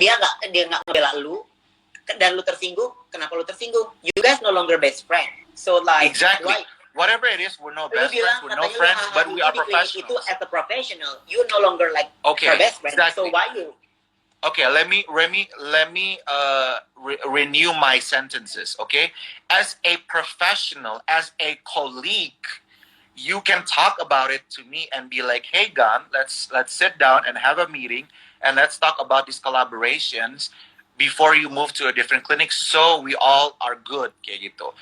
dia nggak ngebela lu dan lu tersinggung. Kenapa lu tersinggung? You guys no longer best friend. So like exactly. why? Whatever it is, we're no best friends, we're no Katanya friends, but we are di klinik itu professionals. as a professional, you no longer like her best friend. Exactly. So why you? Okay, let me renew my sentences. Okay, as a professional, as a colleague, you can talk about it to me and be like, "Hey, Gan, let's sit down and have a meeting and let's talk about these collaborations before you move to a different clinic, so we all are good." Kayak gitu.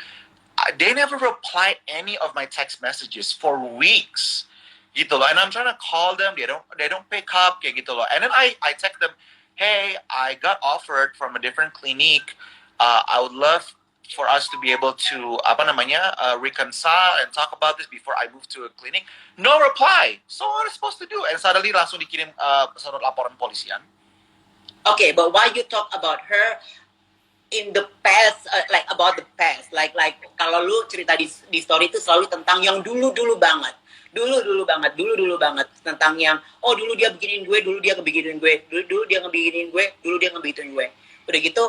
They never replied any of my text messages for weeks, gitu loh. And I'm trying to call them, they don't pick up, kayak gitu loh. And then I text them, "Hey, I got offered from a different clinic. I would love for us to be able to reconcile and talk about this before I move to a clinic." No reply. So what am I supposed to do? And suddenly langsung dikirim surat laporan polisian. Okay, but why you talk about her in the past, like about the past, like kalau lu cerita di story itu selalu tentang yang dulu banget tentang yang dulu dia beginin gue, dulu dia ngebeginin gue, dulu dia ngebeginin gue, dulu dia ngebeginin gue. Udah gitu,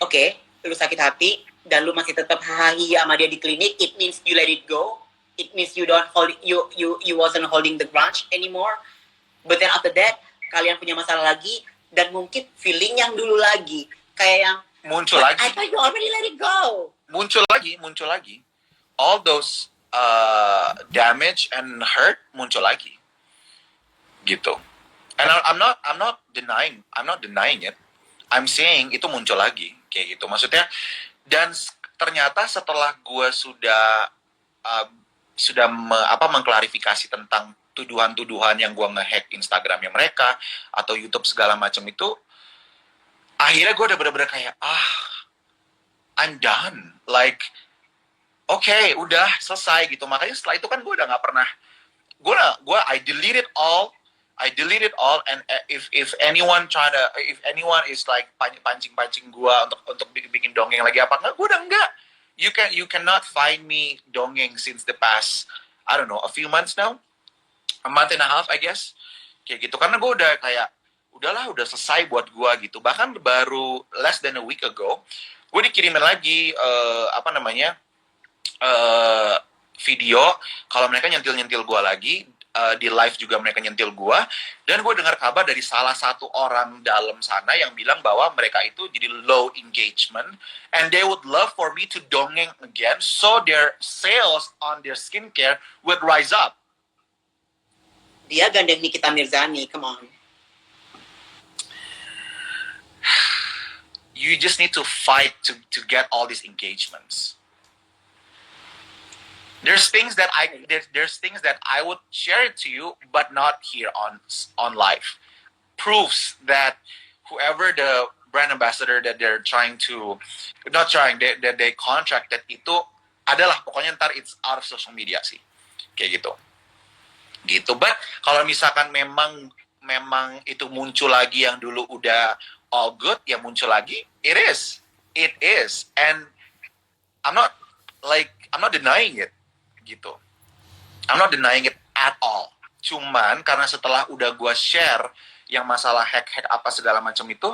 oke, lu sakit hati dan lu masih tetap hahaha sama dia di klinik. It means you let it go. It means you don't hold you wasn't holding the grudge anymore. But then after that, kalian punya masalah lagi dan mungkin feeling yang dulu lagi kayak yang muncul lagi. I thought you already let it go. Muncul lagi. All those damage and hurt muncul lagi. Gitu. And I'm not denying it. I'm saying itu muncul lagi kayak gitu. Maksudnya, dan ternyata setelah gue sudah mengklarifikasi tentang tuduhan-tuduhan yang gue ngehack Instagramnya mereka atau YouTube segala macam itu, akhirnya gue udah bener-bener kayak I'm done, like okay, udah selesai gitu. Makanya setelah itu kan gue udah nggak pernah, I delete it all, and if anyone is like pancing gue untuk bikin dongeng lagi apa enggak, gue udah enggak. You cannot find me dongeng since the past, I don't know, a few months now, a month and a half I guess, kayak gitu. Karena gue udah kayak udah selesai buat gue gitu. Bahkan baru less than a week ago gue dikirimin lagi video kalau mereka nyentil gue lagi, di live juga mereka nyentil gue, dan gue dengar kabar dari salah satu orang dalam sana yang bilang bahwa mereka itu jadi low engagement and they would love for me to dongeng again so their sales on their skincare would rise up. Dia gandeng Nikita Mirzani, come on. You just need to fight to get all these engagements. There's things that I would share it to you, but not here on live. Proofs that whoever the brand ambassador that they're that they contracted itu adalah pokoknya ntar it's out of social media sih, kayak gitu. But kalau misalkan memang itu muncul lagi yang dulu udah all good, ya muncul lagi, it is, and I'm not denying it, gitu. I'm not denying it at all. Cuman karena setelah udah gue share yang masalah hack apa segala macam itu,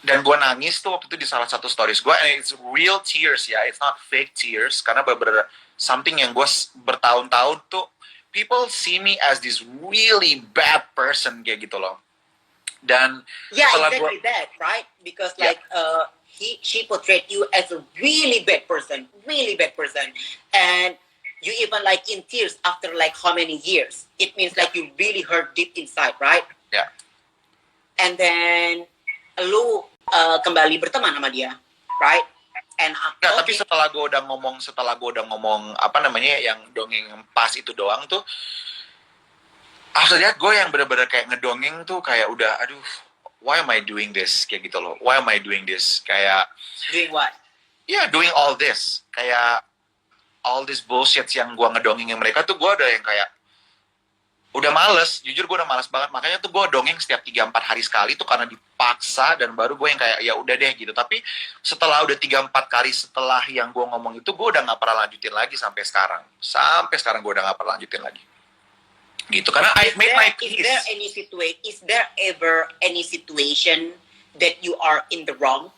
dan gue nangis tuh waktu itu di salah satu stories gue, and it's real tears ya, it's not fake tears, karena bener-bener something yang gue bertahun-tahun tuh, people see me as this really bad person kayak gitu loh. Dan exactly that, right? Because like she portrayed you as a really bad person, and you even like in tears after like how many years? It means like you really hurt deep inside, right? Yeah. And then lu kembali berteman sama dia, right? And tapi setelah gue udah ngomong yang dongeng pas itu doang tuh, after that gue yang bener-bener kayak ngedongeng tuh kayak udah aduh, why am I doing this, kayak gitu loh. Why am I doing this? Kayak doing what? Yeah, doing all this, kayak all this bullshit yang gue ngedongengin mereka tuh, gue udah yang kayak udah males, jujur gue udah males banget. Makanya tuh gue dongeng setiap 3-4 hari sekali tuh karena dipaksa, dan baru gue yang kayak ya udah deh gitu. Tapi setelah udah 3-4 kali setelah yang gue ngomong itu, gue udah nggak pernah lanjutin lagi sampai sekarang gue udah nggak pernah lanjutin lagi gitu. Karena I made my Is peace. there ever any situation that you are in the wrong?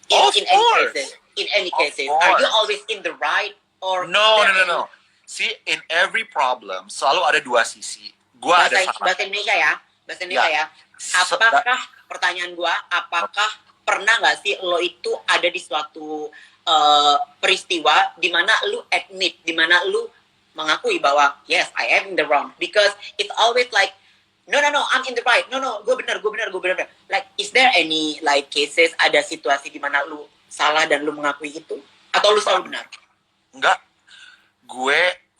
Of In course. any Of cases, are you course. always in the right or No. is there any- See, in every problem selalu ada dua sisi. Gua ada salah. bahasa Indonesia ya. So, Apakah pertanyaan gua, apakah pernah nggak sih lo itu ada di suatu peristiwa di mana lu admit, di mana lu mengakui bahwa yes, I am in the wrong, because it's always like no, I'm in the right, no, gue benar. Like, is there any like cases, ada situasi di mana lu salah dan lu mengakui itu, atau lu selalu benar? enggak,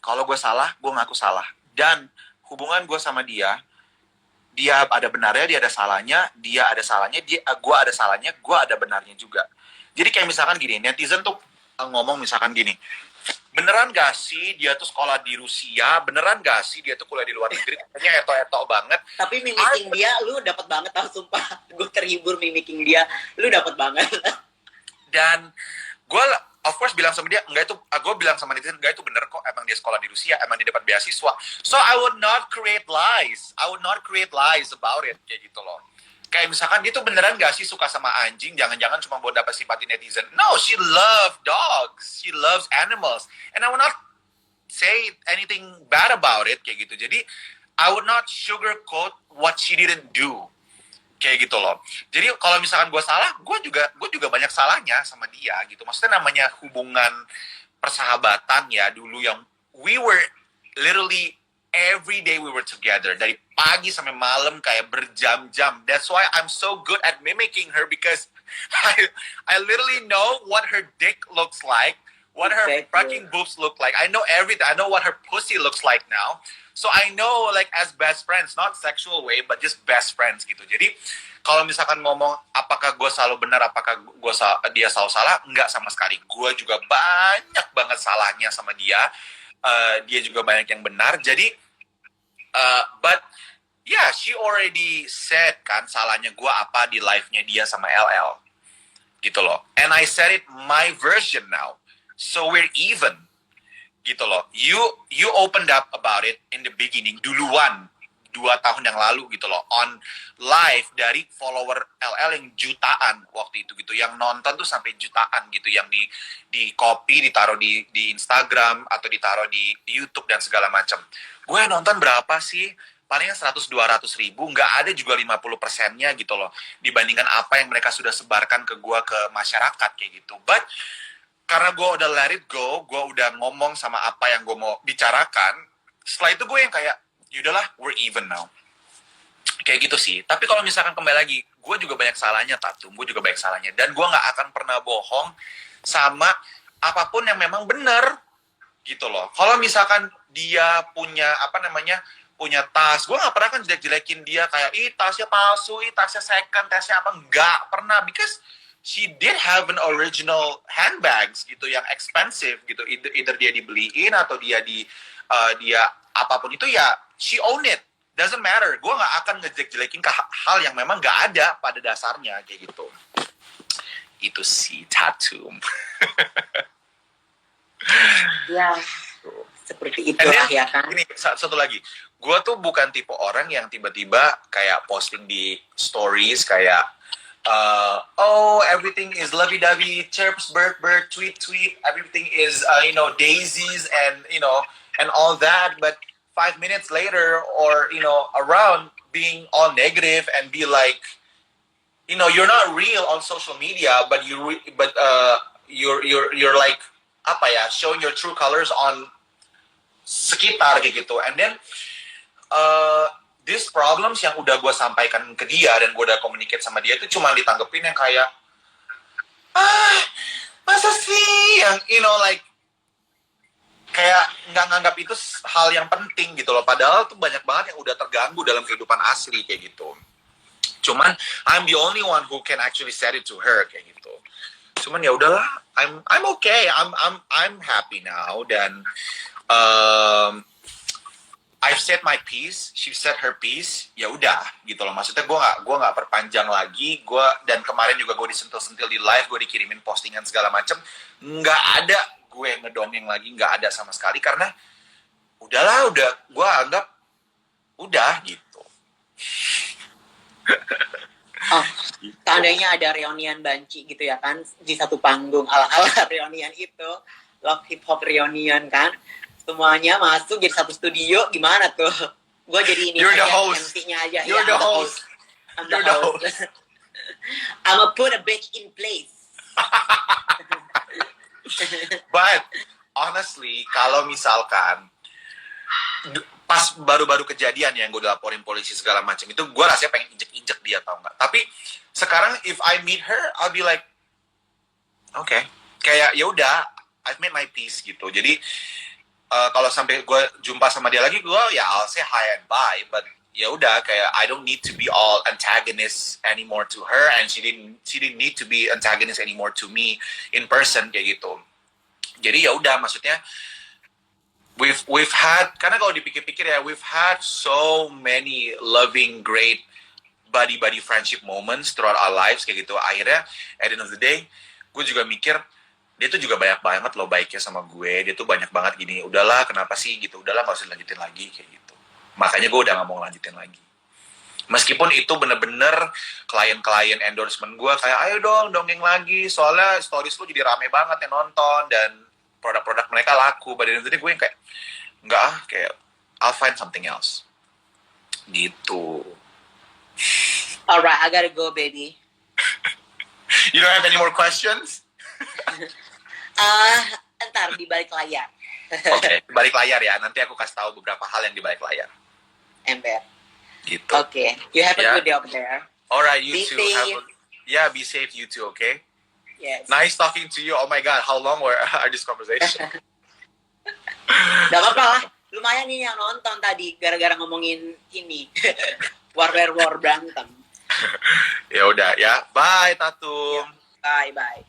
kalau gue salah, gue ngaku salah. Dan hubungan gue sama dia ada benarnya, dia ada salahnya, gue ada salahnya, gue ada benarnya juga. Jadi kayak misalkan gini, netizen tuh ngomong misalkan gini, beneran gak sih dia tuh sekolah di Rusia, beneran gak sih dia tuh kuliah di luar negeri, kayaknya eto-eto banget. Tapi mimicking dia, lu dapat banget tau, sumpah. Gue terhibur mimicking dia, lu dapat banget. Dan gue of course bilang sama dia, enggak itu, gue bilang sama netizen, enggak itu bener kok, emang dia sekolah di Rusia, emang dia dapat beasiswa. So I would not create lies about it, kayak gitu loh. Kayak misalkan dia tuh beneran gak sih suka sama anjing, jangan-jangan cuma buat dapat simpati netizen. No, she loves dogs, she loves animals, and I would not say anything bad about it, kayak gitu. Jadi I would not sugarcoat what she didn't do, kayak gitu loh. Jadi kalau misalkan gue salah, gue juga banyak salahnya sama dia gitu. Maksudnya namanya hubungan persahabatan ya dulu yang we were literally every day we were together, dari pagi sampai malam kayak berjam-jam. That's why I'm so good at mimicking her, because I literally know what her dick looks like, what her fucking boobs look like. I know everything. I know what her pussy looks like now. So I know, like, as best friends, not sexual way, but just best friends gitu. Jadi kalau misalkan ngomong apakah gue selalu benar, apakah dia selalu salah, enggak sama sekali. Gue juga banyak banget salahnya sama dia. Dia juga banyak yang benar. Jadi but yeah, she already said kan salahnya gue apa di live-nya dia sama LL gitu loh. And I said it my version now, so we're even gitu loh. You opened up about it in the beginning duluan 2 tahun yang lalu gitu loh, on live dari follower LL yang jutaan waktu itu gitu, yang nonton tuh sampai jutaan gitu, yang di copy, ditaruh di Instagram atau ditaruh di YouTube dan segala macam. Gue nonton berapa sih? Palingnya 100-200 ribu, nggak ada juga 50%-nya gitu loh, dibandingkan apa yang mereka sudah sebarkan ke gue, ke masyarakat kayak gitu. But karena gue udah let it go, gue udah ngomong sama apa yang gue mau bicarakan, setelah itu gue yang kayak, yaudahlah, we're even now. Kayak gitu sih. Tapi kalau misalkan kembali lagi, gue juga banyak salahnya, Tatum. Gue juga banyak salahnya. Dan gue gak akan pernah bohong sama apapun yang memang benar. Gitu loh. Kalau misalkan dia punya, punya tas, gue gak pernah kan jelek-jelekin dia kayak, ih tasnya palsu, ih tasnya second, tasnya apa. Gak pernah. Because she did have an original handbags gitu, yang expensive gitu. Either dia dibeliin atau dia apapun itu ya, she own it. Doesn't matter. Gue gak akan ngejek-jelekin ke hal yang memang gak ada pada dasarnya kayak gitu. Itu sih Tatum. Ya, seperti itulah ya kan. Ini satu lagi. Gue tuh bukan tipe orang yang tiba-tiba kayak posting di stories kayak oh, everything is lovey-dovey, chirps, bird, tweet, everything is daisies and and all that, but 5 minutes later or around being all negative and be like, you're not real on social media, but you're like apa ya, showing your true colors on sekitar kayak gitu. And then these problems yang udah gue sampaikan ke dia dan gue udah communicate sama dia itu cuma ditanggepin yang kayak masa sih yang like kayak nggak nganggap itu hal yang penting gitu loh, padahal tuh banyak banget yang udah terganggu dalam kehidupan asli kayak gitu. Cuman I'm the only one who can actually said it to her kayak gitu. Cuman ya udahlah, I'm okay, I'm happy now, dan I've said my piece, she said her piece, ya udah gitu loh. Maksudnya gue nggak perpanjang lagi. Dan kemarin juga gue disentil-sentil di live, gue dikirimin postingan segala macem, nggak ada gue ngedongeng lagi, nggak ada sama sekali, karena gue anggap udah gitu. Oh, Gitu. seandainya ada reunian banci gitu ya kan, di satu panggung ala-ala reunian itu, Love Hip Hop reunion kan, semuanya masuk jadi satu studio, gimana tuh? Gue jadi ini You're the aja, host. MC-nya aja. You're ya, the I'm host. I'm You're the host. I'ma put a bitch in place. But honestly, kalau misalkan pas baru-baru kejadian yang gue dilaporin polisi segala macam itu, gue rasanya pengen injek-injek dia, tau nggak? Tapi sekarang if I meet her, I'll be like, okay, kayak ya udah, I've made my peace gitu. Jadi kalau sampai gue jumpa sama dia lagi, gue ya I'll say hi and bye. But ya udah, kayak I don't need to be all antagonist anymore to her, and she didn't need to be antagonist anymore to me in person kayak gitu. Jadi ya udah, maksudnya we've had, karena kalau dipikir-pikir ya, we've had so many loving, great buddy friendship moments throughout our lives kayak gitu. Akhirnya at the end of the day, gue juga mikir dia tuh juga banyak banget loh baiknya sama gue. Dia tuh banyak banget gini, udahlah kenapa sih gitu, udahlah gak usah lanjutin lagi kayak gitu. Makanya gue udah gak mau lanjutin lagi. Meskipun itu bener-bener klien-klien endorsement gue kayak, ayo dong dongeng lagi, soalnya stories lu jadi rame banget yang nonton dan produk-produk mereka laku. Pada intinya gue yang kayak, enggak ah, kayak I'll find something else gitu. Alright, I gotta go, baby. You don't have any more questions? Ntar di balik layar. Oke, balik layar ya. Nanti aku kasih tahu beberapa hal yang di balik layar. Ember. Gitu. Okay, you have a Yeah. good day over there. Alright, you Be too. safe. Be safe, you too. Okay. Yes. Nice talking to you. Oh my God, how long are this conversation? Gak apa-apa lah. Lumayan nih yang nonton tadi gara-gara ngomongin ini. War berantem. Ya udah ya. Bye, Tatum. Bye.